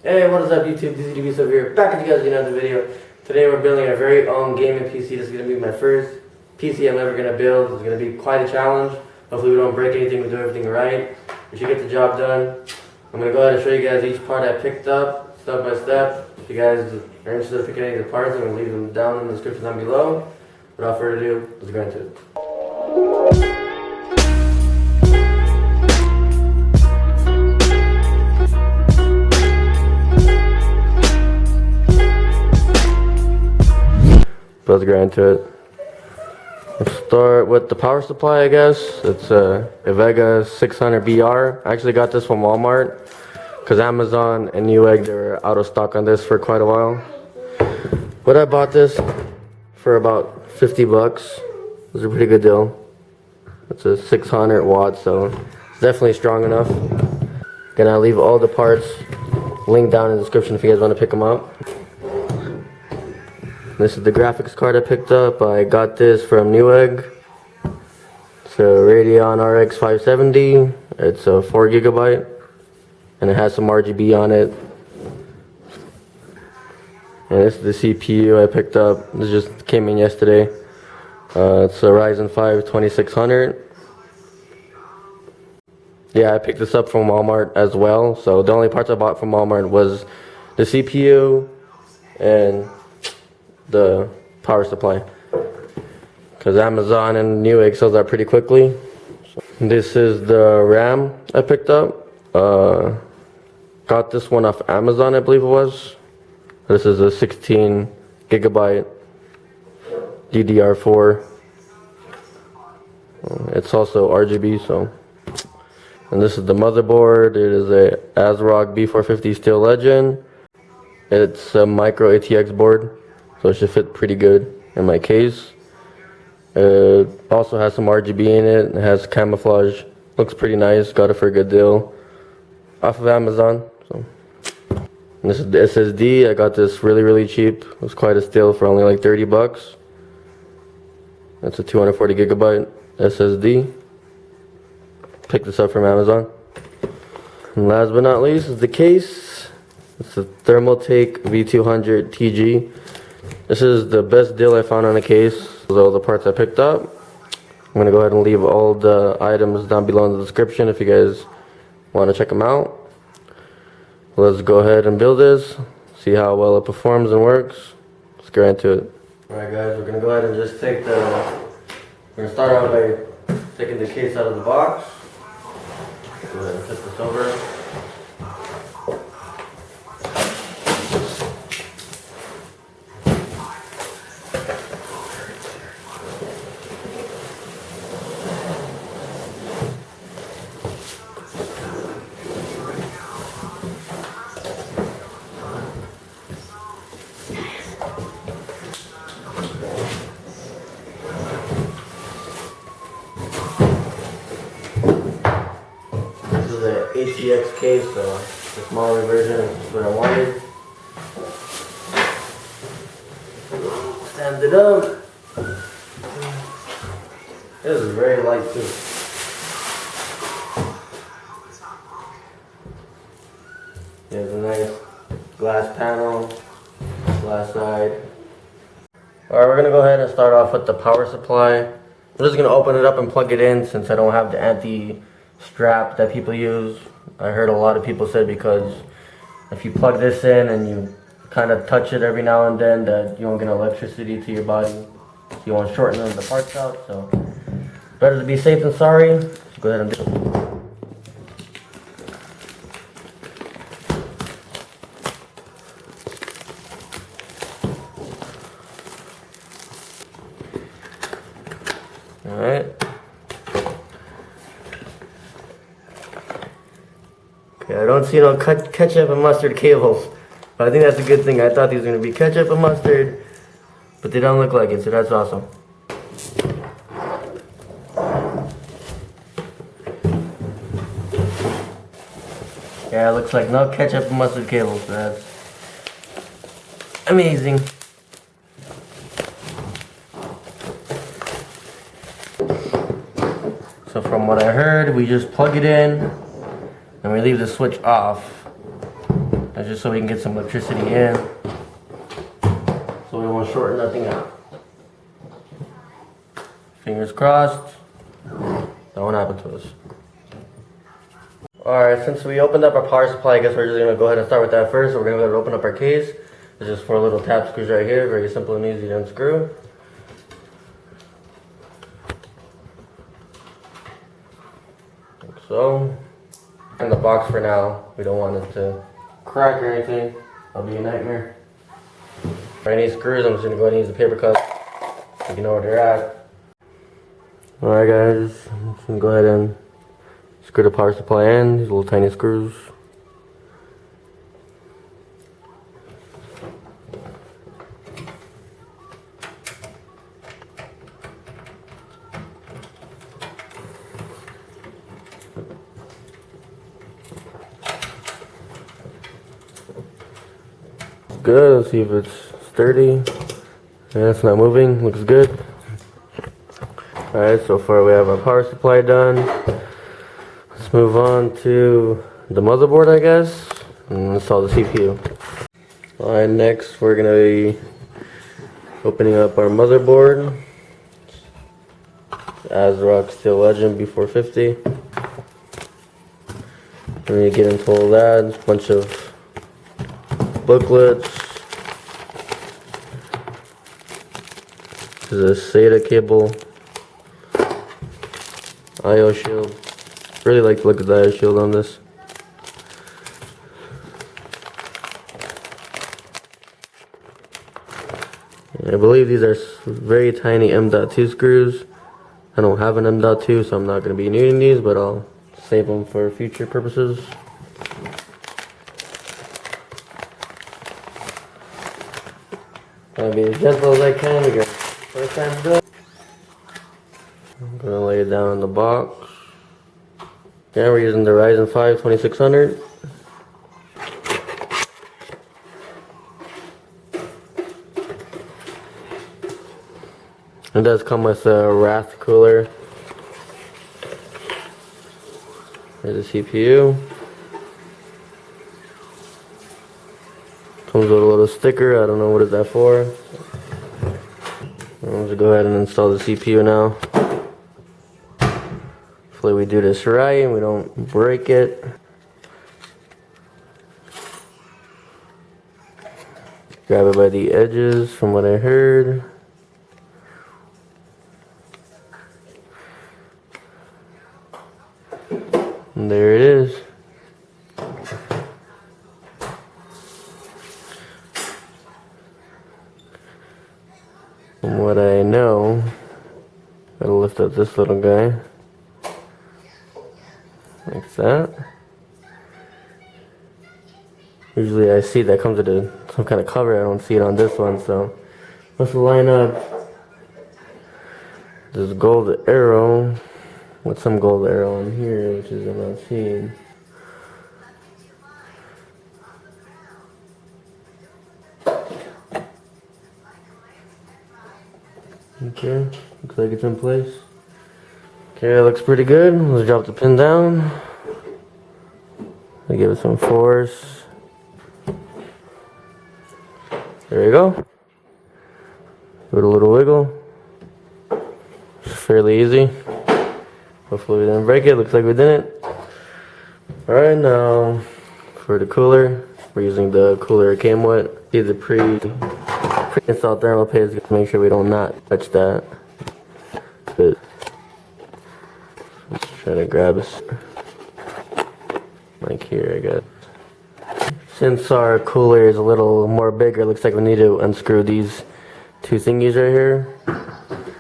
Hey, what is up YouTube? DCDB over here, back with you guys with another video. Today we're building our very own gaming PC. This is going to be my first PC I'm ever going to build. It's going to be quite a challenge. Hopefully we don't break anything, we do everything right. We should get the job done. I'm going to go ahead and show you guys each part I picked up, step by step. If you guys are interested in picking any of the parts, I'm going to leave them down in the description down below. Without further ado, let's go into it. Let's get into it. Let's start with the power supply, I guess. It's a Vega 600BR. I actually got this from Walmart because Amazon and Newegg, they were out of stock on this for quite a while. But I bought this for about 50 bucks. It was a pretty good deal. It's a 600 watts, so it's definitely strong enough. Gonna leave all the parts linked down in the description if you guys want to pick them up. This is the graphics card I picked up. I got this from Newegg. It's a Radeon RX 570. It's a 4 gigabyte, and it has some RGB on it. And this is the CPU I picked up. This just came in yesterday. It's a Ryzen 5 2600. Yeah, I picked this up from Walmart as well. So the only parts I bought from Walmart was the CPU and the power supply, because Amazon and Newegg sells that pretty quickly. This is the RAM I picked up. Got this one off Amazon, I believe it was. This is a 16 gigabyte DDR4. It's also RGB, so. And this is the motherboard. It is a ASRock B450 Steel Legend. It's a micro ATX board, so it should fit pretty good in my case. It also has some RGB in it. It has camouflage. Looks pretty nice. Got it for a good deal off of Amazon. So. And this is the SSD. I got this really cheap. It was quite a steal for only like 30 bucks. That's a 240 gigabyte SSD. Picked this up from Amazon. And last but not least is the case. It's a Thermaltake V200 TG. This is the best deal I found on a case. Those are all the parts I picked up. I'm going to go ahead and leave all the items down below in the description if you guys want to check them out. Let's go ahead and build this, see how well it performs and works. Let's get into it. Alright guys, we're going to go ahead and just take we're going to start out by taking the case out of the box. Go ahead and flip this over. ATX case, so the smaller version is what I wanted. Stand it up. This is very light too. There's a nice glass panel, glass side. Alright, we're gonna go ahead and start off with the power supply. I'm just gonna open it up and plug it in since I don't have the anti-strap that people use. I heard a lot of people say because if you plug this in and you kind of touch it every now and then, that you won't get electricity to your body. So you won't shorten the parts out. So better to be safe than sorry. Let's go ahead and do it. Alright. Okay, I don't see no ketchup and mustard cables, but I think that's a good thing. I thought these were going to be ketchup and mustard, but they don't look like it, so that's awesome. Yeah, it looks like no ketchup and mustard cables, so that's amazing. So from what I heard, we just plug it in and we leave the switch off. That's just so we can get some electricity in. So we won't short nothing out. Fingers crossed. That won't happen to us. Alright, since we opened up our power supply, I guess we're just going to go ahead and start with that first. So we're going to go ahead and open up our case. There's just 4 little tap screws right here. Very simple and easy to unscrew. Like so. In the box for now. We don't want it to crack or anything. That'll be a nightmare. For any screws, I'm just going to go ahead and use the paper cup so you know where they're at. Alright guys, I'm just going to go ahead and screw the power supply in, these little tiny screws. Good, let's see if it's sturdy. Yeah, it's not moving, looks good. Alright, so far we have our power supply done. Let's move on to the motherboard, I guess, and install the CPU. Alright, next we're going to be opening up our motherboard. ASRock Steel Legend B450. We're going to get into all that. There's a bunch of booklets. This is a SATA cable. I/O shield. Really like to look at the I/O shield on this. I believe these are very tiny M.2 screws. I don't have an M.2, so I'm not going to be needing these, but I'll save them for future purposes. Trying to be as gentle as I can because first time done. I'm going to lay it down in the box. Yeah, we're using the Ryzen 5 2600. It does come with a Wrath cooler. There's the CPU. Comes with a little sticker. I don't know what is that for. I'm just go ahead and install the CPU now. Hopefully we do this right and we don't break it. Grab it by the edges from what I heard. And there it is. From what I know, gotta lift up this little guy. Like that. Usually I see that comes with some kind of cover. I don't see it on this one, so let's line up this gold arrow with some gold arrow in here, which is I'm not seeing. Okay, looks like it's in place. Okay, it looks pretty good. Let's drop the pin down. Give it some force. There you go. Give it a little wiggle. It's fairly easy. Hopefully we didn't break it. Looks like we didn't. Alright, now for the cooler, we're using the cooler it came with. See the pre-installed thermal paste to make sure we don't not touch that. But let's try to grab us like here, I guess. Since our cooler is a little more bigger, looks like we need to unscrew these 2 thingies right here.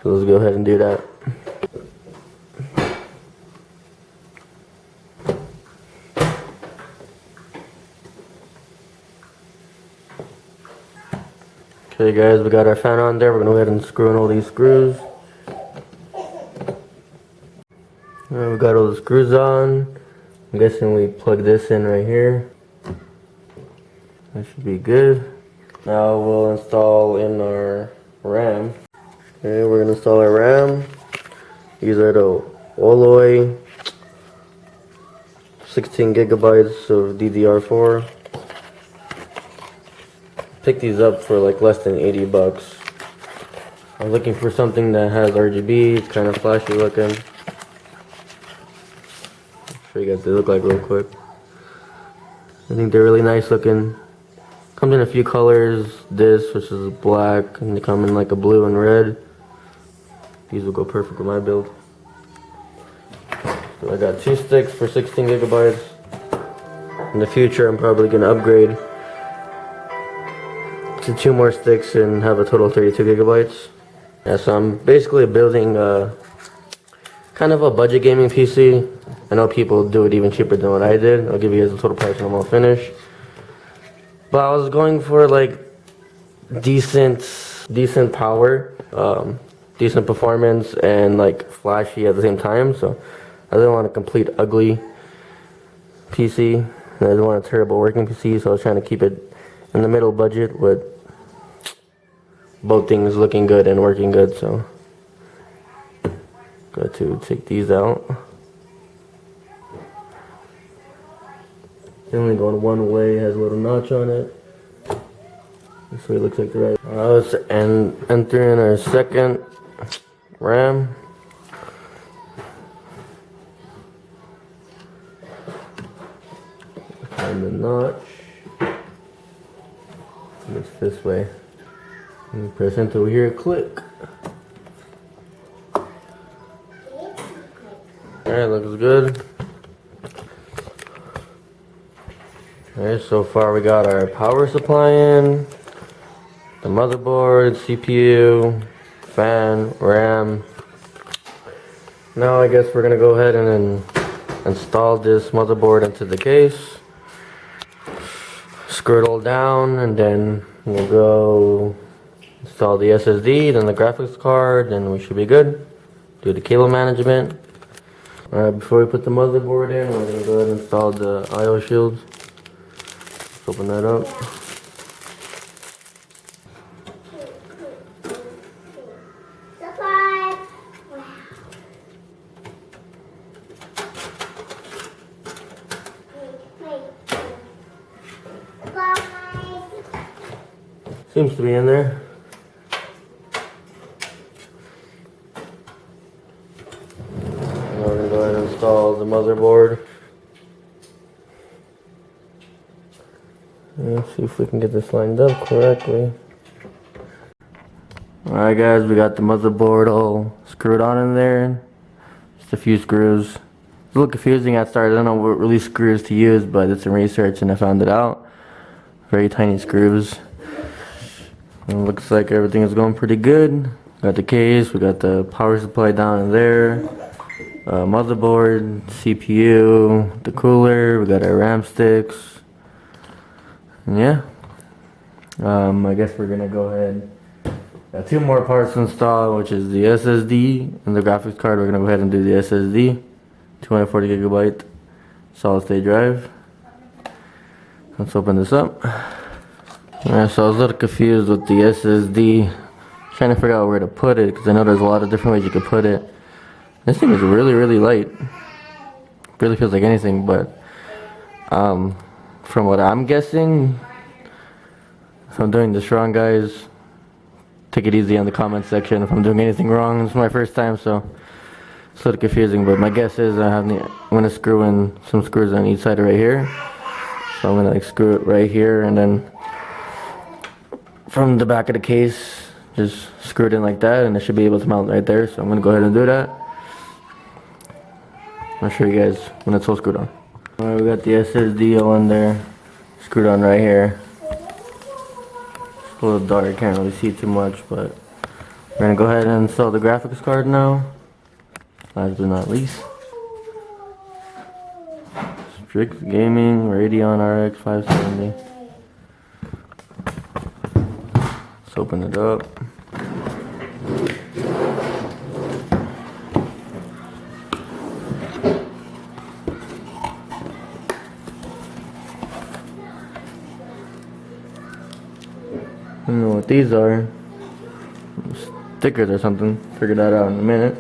So let's go ahead and do that. Okay guys, we got our fan on there. We're going to go ahead and screw in all these screws. Alright, we got all the screws on. I'm guessing we plug this in right here. That should be good. Now we'll install in our RAM. Okay, we're going to install our RAM. These are the Alloy 16 gigabytes of DDR4. picked these up for like less than 80 bucks. I'm looking for something that has RGB, it's kind of flashy looking. I'll show you guys what they look like real quick. I think they're really nice looking. Comes in a few colors, this which is black, and they come in like a blue and red. These will go perfect with my build. So I got 2 sticks for 16 gigabytes. In the future I'm probably going to upgrade to 2 more sticks and have a total of 32 gigabytes. Yeah, so I'm basically building kind of a budget gaming PC. I know people do it even cheaper than what I did. I'll give you guys the total price when I'm all finished. But I was going for like decent power, decent performance, and like flashy at the same time. So I didn't want a complete ugly PC. And I didn't want a terrible working PC. So I was trying to keep it in the middle budget with both things looking good and working good. So got to take these out. They only go one way, has a little notch on it. This way it looks like the right. Let's enter in our second RAM. Find the notch. It's this way. And press enter here, click. Alright, looks good. Alright, so far we got our power supply in, the motherboard, CPU, fan, RAM. Now I guess we're gonna go ahead and install this motherboard into the case. Screw it all down, and then we'll go install the SSD, then the graphics card, and we should be good. Do the cable management. Alright, before we put the motherboard in, we're gonna go ahead and install the I/O shields. Let's open that up. Seems to be in there. Now we're gonna go ahead and install the motherboard. Let's see if we can get this lined up correctly. Alright guys, we got the motherboard all screwed on in there. Just a few screws. It's a little confusing at start. I don't know what really screws to use, but did some research and I found it out. Very tiny screws. And it looks like everything is going pretty good. Got the case, we got the power supply down in there. Motherboard, CPU, the cooler, we got our RAM sticks. And yeah. I guess we're gonna go ahead. Got 2 more parts to install, which is the SSD and the graphics card. We're gonna go ahead and do the SSD. 240 gigabyte solid state drive. Let's open this up. Alright, so I was a little confused with the SSD. Trying to figure out where to put it, because I know there's a lot of different ways you could put it. This thing is really, really light. Really feels like anything, but from what I'm guessing, if I'm doing this wrong, guys, take it easy in the comment section if I'm doing anything wrong. It's my first time, so it's a little confusing, but my guess is I'm gonna screw in some screws on each side right here. So I'm gonna like screw it right here, and then from the back of the case, just screw it in like that, and it should be able to mount right there. So I'm gonna go ahead and do that. I'll show you guys when it's all screwed on. Alright, we got the SSD all in there, screwed on right here. It's a little dark, can't really see too much, but we're gonna go ahead and install the graphics card now. Last but not least, Strix Gaming Radeon RX 570. Let's open it up. I don't know what these are. Stickers or something. Figure that out in a minute.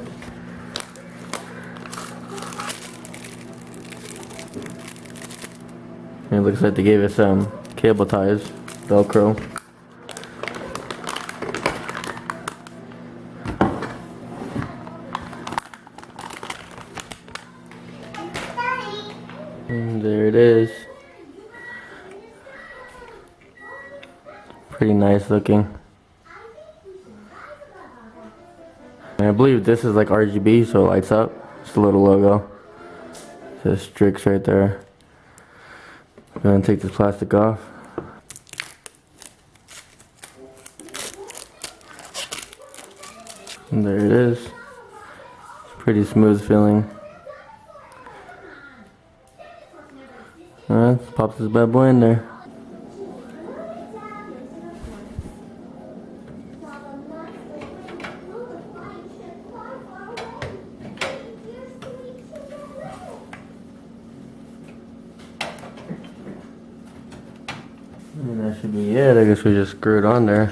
It looks like they gave us some cable ties, Velcro. Pretty nice looking. And I believe this is like RGB, so it lights up. Just a little logo. It says Strix right there. I'm gonna take this plastic off. And there it is. It's pretty smooth feeling. Alright, let's pop this bad boy in there. And that should be it. I guess we just screw it on there.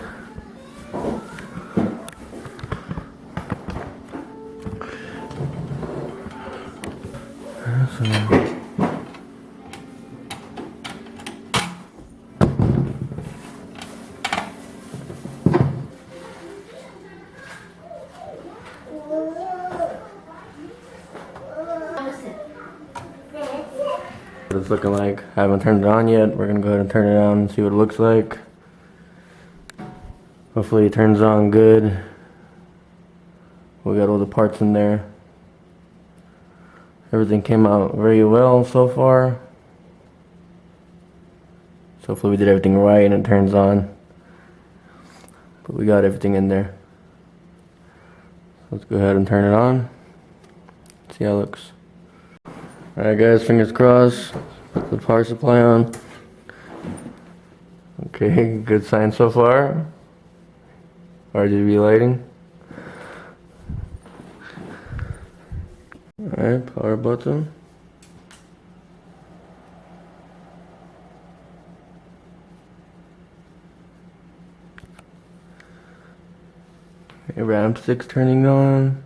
What it's looking like. I haven't turned it on yet. We're gonna go ahead and turn it on and see what it looks like. Hopefully it turns on good. We got all the parts in there. Everything came out very well so far. So hopefully we did everything right and it turns on. But we got everything in there. Let's go ahead and turn it on. See how it looks. Alright guys, fingers crossed. Put the power supply on. Okay, good sign so far. RGB lighting. Alright, power button. Okay, RAM stick's turning on.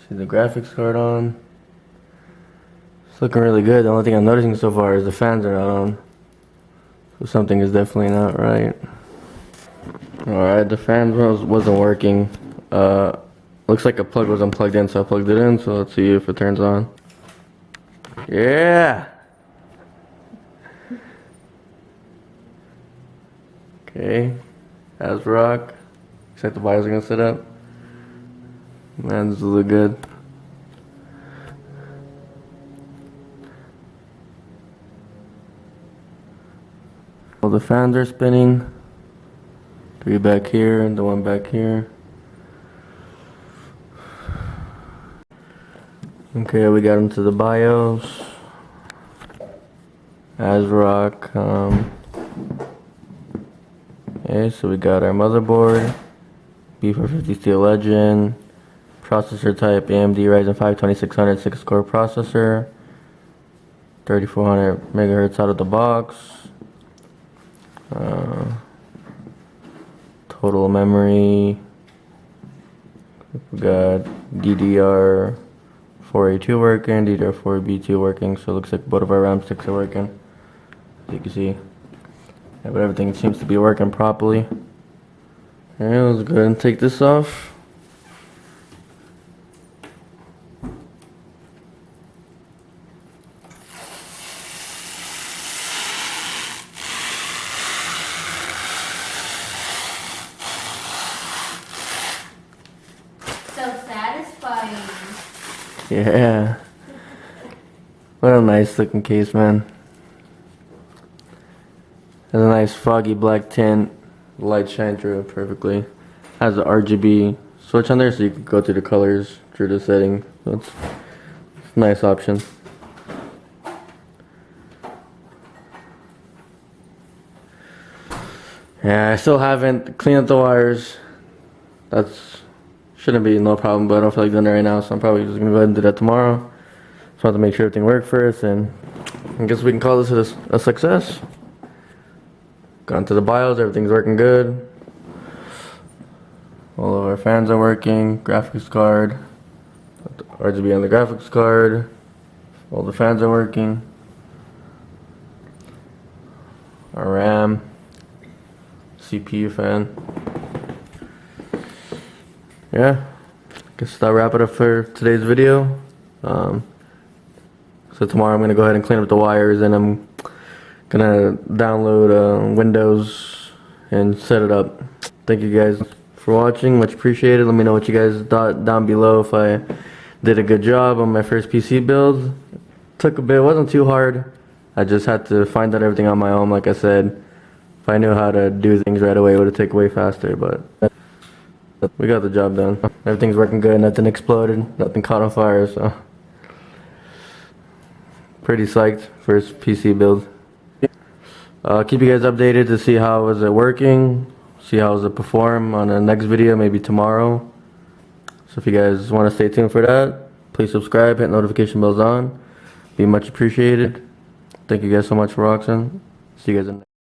See the graphics card on. It's looking really good. The only thing I'm noticing so far is the fans are not on. So something is definitely not right. Alright, the fan wasn't working. Looks like a plug was unplugged in, so I plugged it in, so let's see if it turns on. Yeah! Okay, as rock. Looks like the wires are gonna sit up. Man, this looks good. All the fans are spinning. 3 back here and the one back here. Okay, we got into the BIOS. ASRock. Okay, so we got our motherboard. B450 Steel Legend. Processor type AMD Ryzen 5 2600 6-core processor. 3400 megahertz out of the box. Total memory. We got DDR4A2 working, DDR4B2 working, so it looks like both of our RAM sticks are working, as you can see. Yeah, but everything seems to be working properly. Alright, let's go ahead and take this off. So satisfying. Yeah. What a nice looking case, man. Has a nice foggy black tint. Light shine through it perfectly. Has an RGB switch on there, so you can go through the colors through the setting. So it's a nice option. Yeah, I still haven't cleaned up the wires. That's shouldn't be no problem, but I don't feel like doing it right now, so I'm probably just gonna go ahead and do that tomorrow. Just want to make sure everything worked first, and I guess we can call this a success. Gone to the BIOS, everything's working good. All of our fans are working, graphics card, RGB on the graphics card, all the fans are working. Our RAM, CPU fan. Yeah, guess that'll wrap it up for today's video. So tomorrow I'm gonna go ahead and clean up the wires, and I'm gonna download Windows and set it up. Thank you guys for watching, much appreciated. Let me know what you guys thought down below, if I did a good job on my first PC build. Took a bit, it wasn't too hard. I just had to find out everything on my own. Like I said, if I knew how to do things right away, it would have taken way faster, but we got the job done. Everything's working good, nothing exploded, nothing caught on fire, so pretty psyched first PC build. Keep you guys updated to see how is it working, see how does it perform on the next video, maybe tomorrow. So if you guys want to stay tuned for that, please subscribe, hit notification bells on. Be much appreciated. Thank you guys so much for watching. See you guys in the next